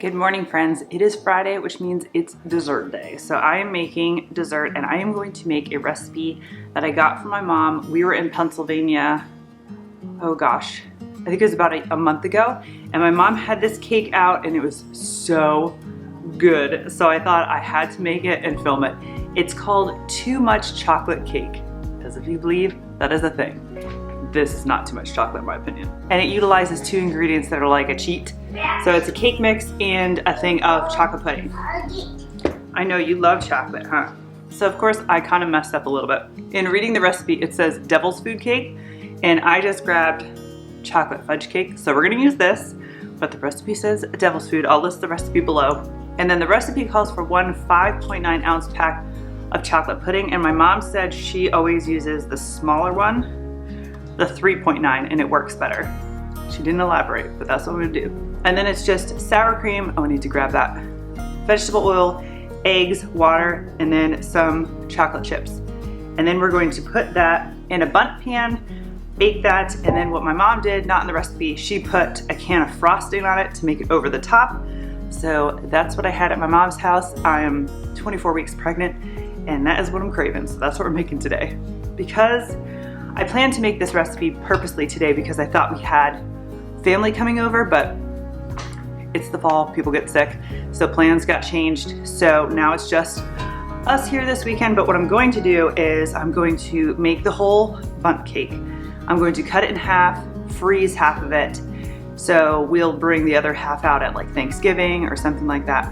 Good morning, friends. It is Friday, which means it's dessert day. So I am making dessert and I am going to make a recipe that I got from my mom. We were in Pennsylvania, oh gosh, I think it was about a month ago, and my mom had this cake out and it was so good. So I thought I had to make it and film it. It's called Too Much Chocolate Cake, because if you believe that is a thing, this is not too much chocolate in my opinion. And it utilizes two ingredients that are like a cheat. So it's a cake mix and a thing of chocolate pudding. I know you love chocolate, huh? So of course I kind of messed up a little bit. In reading the recipe, it says devil's food cake, and I just grabbed chocolate fudge cake. So we're gonna use this, but the recipe says devil's food. I'll list the recipe below. And then the recipe calls for one 5.9 ounce pack of chocolate pudding, and my mom said she always uses the smaller one, the 3.9, and it works better. She didn't elaborate, but that's what I'm gonna do. And then it's just sour cream, oh I need to grab that, vegetable oil, eggs, water, and then some chocolate chips. And then we're going to put that in a bundt pan, bake that, and then what my mom did, not in the recipe, she put a can of frosting on it to make it over the top. So that's what I had at my mom's house. I am 24 weeks pregnant, and that is what I'm craving, so that's what we're making today. Because I planned to make this recipe purposely today because I thought we had family coming over, but it's the fall, people get sick, so plans got changed. So now it's just us here this weekend, but what I'm going to do is I'm going to make the whole bundt cake. I'm going to cut it in half, freeze half of it, so we'll bring the other half out at like Thanksgiving or something like that.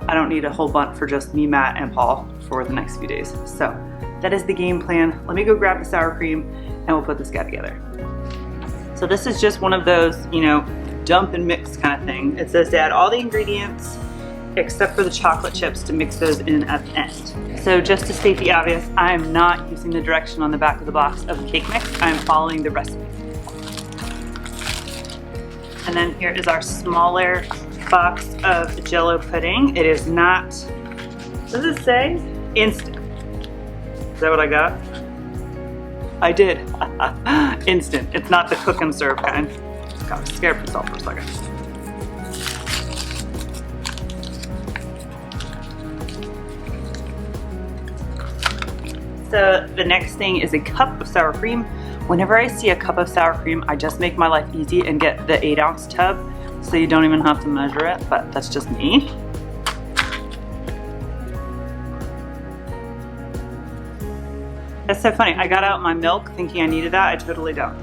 I don't need a whole bundt for just me, Matt, and Paul for the next few days. So that is the game plan. Let me go grab the sour cream and we'll put this guy together. So this is just one of those, you know, dump and mix kind of thing. It says to add all the ingredients except for the chocolate chips to mix those in at the end. So just to state the obvious, I am not using the direction on the back of the box of the cake mix. I am following the recipe. And then here is our smaller box of Jell-O pudding. It is not, what does it say? Instant. Is that what I got? I did. Instant. It's not the cook and serve kind. Got scared myself for a second. So the next thing is a cup of sour cream. Whenever I see a cup of sour cream, I just make my life easy and get the 8-ounce tub, so you don't even have to measure it, but that's just me. That's so funny. I got out my milk thinking I needed that. I totally don't.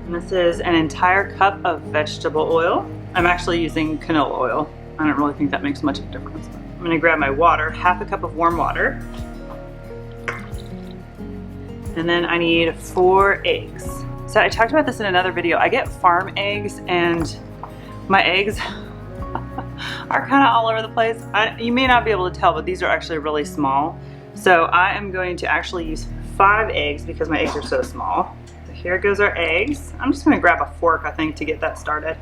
And this is an entire cup of vegetable oil. I'm actually using canola oil. I don't really think that makes much of a difference. But I'm gonna grab my water, half a cup of warm water. And then I need 4 eggs. So I talked about this in another video. I get farm eggs and my eggs are kind of all over the place. You may not be able to tell, but these are actually really small. So I am going to actually use 5 eggs because my eggs are so small. So here goes our eggs. I'm just gonna grab a fork, I think, to get that started.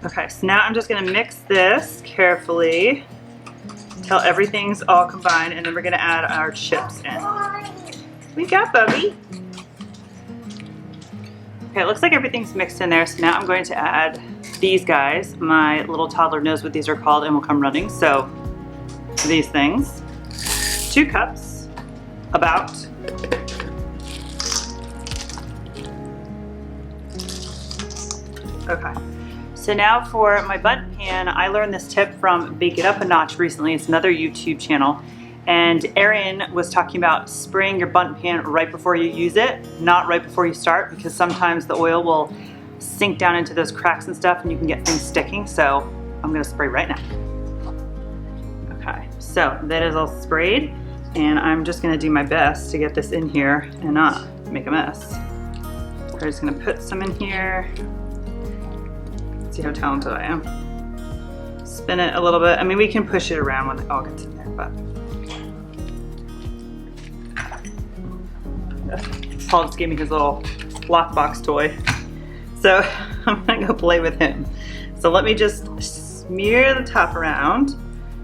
Okay, so now I'm just gonna mix this carefully till everything's all combined, and then we're gonna add our chips in. We got Bubby. Okay, it looks like everything's mixed in there, so now I'm going to add these guys. My little toddler knows what these are called and will come running. So these things. 2 cups, about. Okay, so now for my bundt pan, I learned this tip from Bake It Up a Notch recently. It's another YouTube channel. And Erin was talking about spraying your bundt pan right before you use it, not right before you start, because sometimes the oil will sink down into those cracks and stuff and you can get things sticking. So I'm gonna spray right now. Okay, so that is all sprayed. And I'm just gonna do my best to get this in here and not make a mess. We're just gonna put some in here. See how talented I am. Spin it a little bit. I mean, we can push it around when it all gets in there, but. Paul just gave me his little lockbox toy. So I'm gonna go play with him. So let me just smear the top around,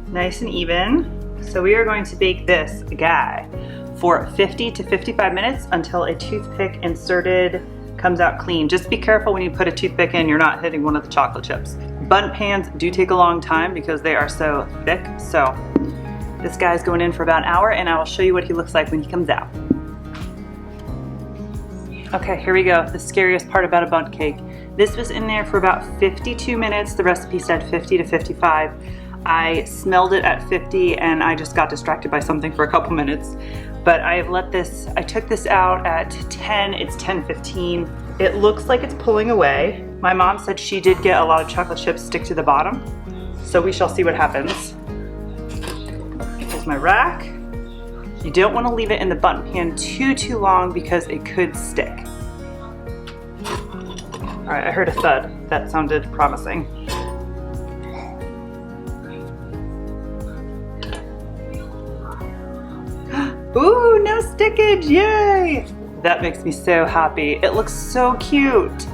nice and even. So we are going to bake this guy for 50 to 55 minutes until a toothpick inserted comes out clean. Just be careful when you put a toothpick in, you're not hitting one of the chocolate chips. bundt pans do take a long time because they are so thick. So this guy's going in for about an hour, and I will show you what he looks like when he comes out. Okay, here we go. The scariest part about a bundt cake. This was in there for about 52 minutes. The recipe said 50 to 55. I smelled it at 50 and I just got distracted by something for a couple minutes. But I took this out at 10, it's 10:15. It looks like it's pulling away. My mom said she did get a lot of chocolate chips stick to the bottom. So we shall see what happens. Here's my rack. You don't want to leave it in the bundt pan too long because it could stick. All right, I heard a thud. That sounded promising. Ooh, no stickage, yay! That makes me so happy. It looks so cute.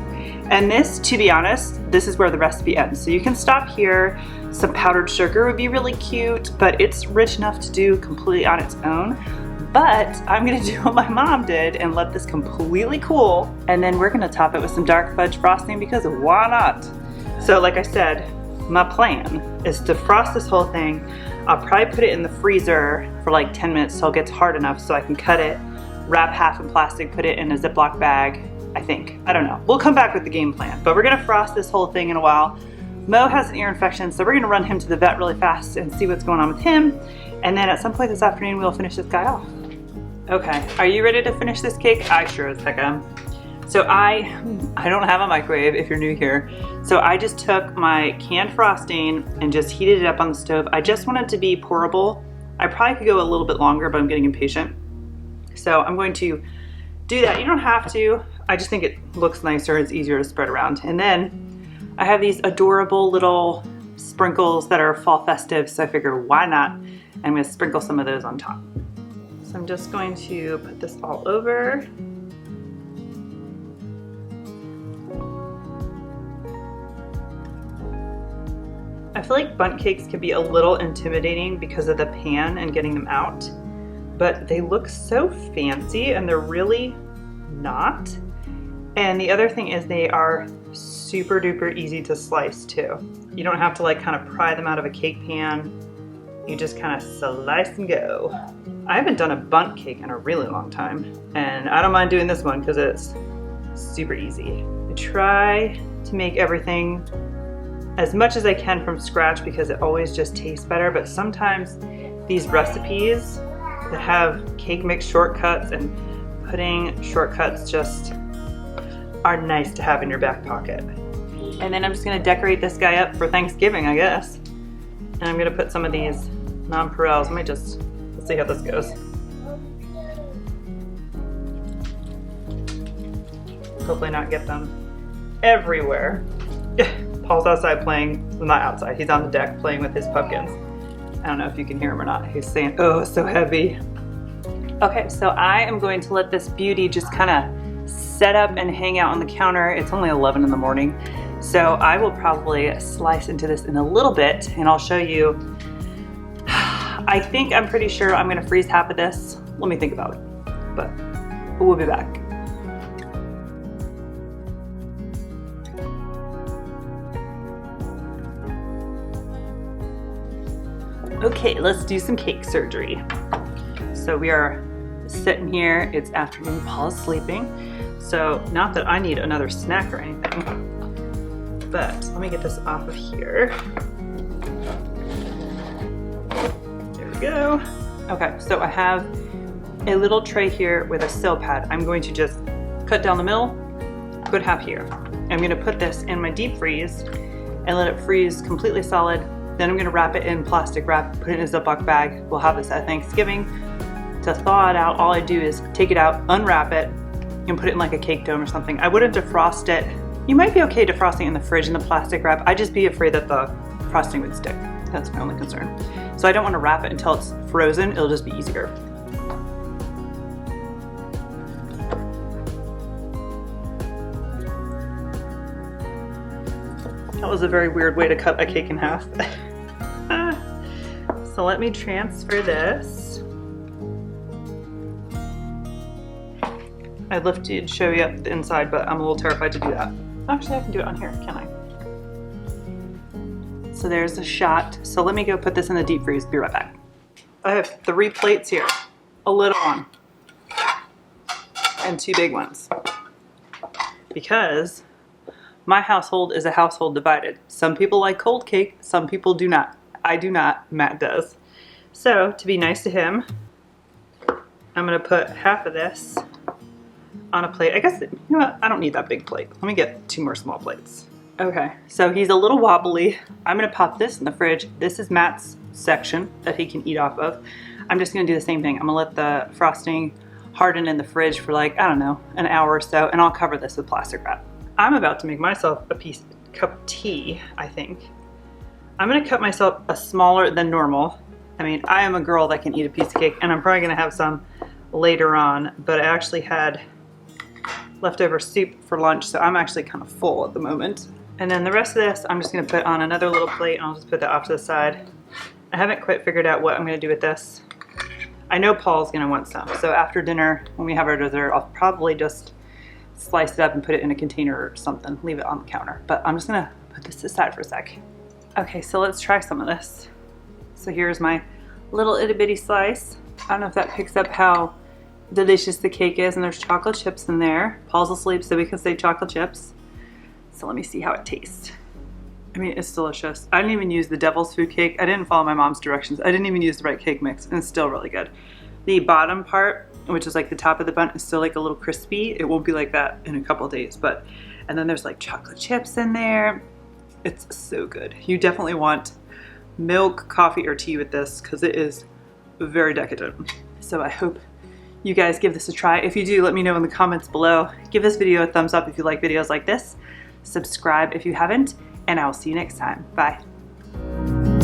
And this, to be honest, this is where the recipe ends. So you can stop here. Some powdered sugar would be really cute, but it's rich enough to do completely on its own. But I'm gonna do what my mom did and let this completely cool. And then we're gonna top it with some dark fudge frosting because why not? So like I said, my plan is to frost this whole thing. I'll probably put it in the freezer for like 10 minutes till it gets hard enough so I can cut it, wrap half in plastic, put it in a Ziploc bag, I think. I don't know. We'll come back with the game plan, but we're gonna frost this whole thing in a while. Mo has an ear infection, so we're gonna run him to the vet really fast and see what's going on with him. And then at some point this afternoon, we'll finish this guy off. Okay, are you ready to finish this cake? I sure as heck am. So I don't have a microwave if you're new here. So I just took my canned frosting and just heated it up on the stove. I just want it to be pourable. I probably could go a little bit longer, but I'm getting impatient. So I'm going to do that. You don't have to. I just think it looks nicer. It's easier to spread around. And then I have these adorable little sprinkles that are fall festive. So I figure why not? I'm gonna sprinkle some of those on top. So I'm just going to put this all over. I feel like bundt cakes can be a little intimidating because of the pan and getting them out, but they look so fancy and they're really not. And the other thing is they are super duper easy to slice too. You don't have to like kind of pry them out of a cake pan. You just kind of slice and go. I haven't done a bundt cake in a really long time, and I don't mind doing this one because it's super easy. I try to make everything as much as I can from scratch because it always just tastes better, but sometimes these recipes that have cake mix shortcuts and pudding shortcuts just are nice to have in your back pocket. And then I'm just gonna decorate this guy up for Thanksgiving, I guess. And I'm gonna put some of these nonpareils. Let's see how this goes. Hopefully not get them everywhere. Paul's outside playing, well, not outside, he's on the deck playing with his pumpkins. I don't know if you can hear him or not. He's saying, oh, it's so heavy. Okay, so I am going to let this beauty just kind of set up and hang out on the counter. It's only 11 in the morning. So I will probably slice into this in a little bit and I'll show you. I'm pretty sure I'm gonna freeze half of this. Let me think about it, but we'll be back. Okay, let's do some cake surgery. So we are sitting here, it's afternoon, Paul's sleeping. So not that I need another snack or anything, but let me get this off of here. There we go. Okay, so I have a little tray here with a sill pad. I'm going to just cut down the middle, put half here. I'm gonna put this in my deep freeze and let it freeze completely solid. Then I'm gonna wrap it in plastic wrap, put it in a Ziploc bag. We'll have this at Thanksgiving. To thaw it out, all I do is take it out, unwrap it, and put it in like a cake dome or something. I wouldn't defrost it. You might be okay defrosting it in the fridge in the plastic wrap. I'd just be afraid that the frosting would stick. That's my only concern. So I don't wanna wrap it until it's frozen. It'll just be easier. That was a very weird way to cut a cake in half. So let me transfer this. I'd love to show you up the inside, but I'm a little terrified to do that. Actually, I can do it on here, can I? So there's a shot. So let me go put this in the deep freeze. Be right back. I have 3 plates here. A little one. And 2 big ones. Because my household is a household divided. Some people like cold cake, some people do not. I do not, Matt does. So to be nice to him, I'm gonna put half of this on a plate. I guess, you know what, I don't need that big plate. Let me get 2 more small plates. Okay, so he's a little wobbly. I'm gonna pop this in the fridge. This is Matt's section that he can eat off of. I'm just gonna do the same thing. I'm gonna let the frosting harden in the fridge for like, I don't know, an hour or so, and I'll cover this with plastic wrap. I'm about to make myself a cup of tea, I think. I'm gonna cut myself a smaller than normal. I mean, I am a girl that can eat a piece of cake, and I'm probably gonna have some later on, but I actually had leftover soup for lunch, so I'm actually kind of full at the moment. And then the rest of this, I'm just gonna put on another little plate, and I'll just put that off to the side. I haven't quite figured out what I'm gonna do with this. I know Paul's gonna want some, so after dinner, when we have our dessert, I'll probably just slice it up and put it in a container or something, leave it on the counter. But I'm just gonna put this aside for a sec. Okay, so let's try some of this. So here's my little itty bitty slice. I don't know if that picks up how delicious the cake is, and there's chocolate chips in there. Paul's asleep, so we can say chocolate chips. So let me see how it tastes. I mean, it's delicious. I didn't even use the devil's food cake. I didn't follow my mom's directions. I didn't even use the right cake mix, and it's still really good. The bottom part, which is like the top of the bun, is still like a little crispy. It won't be like that in a couple of days, but, and then there's like chocolate chips in there. It's so good. You definitely want milk, coffee, or tea with this because it is very decadent. So I hope you guys give this a try. If you do, let me know in the comments below. Give this video a thumbs up if you like videos like this. Subscribe if you haven't, and I will see you next time. Bye.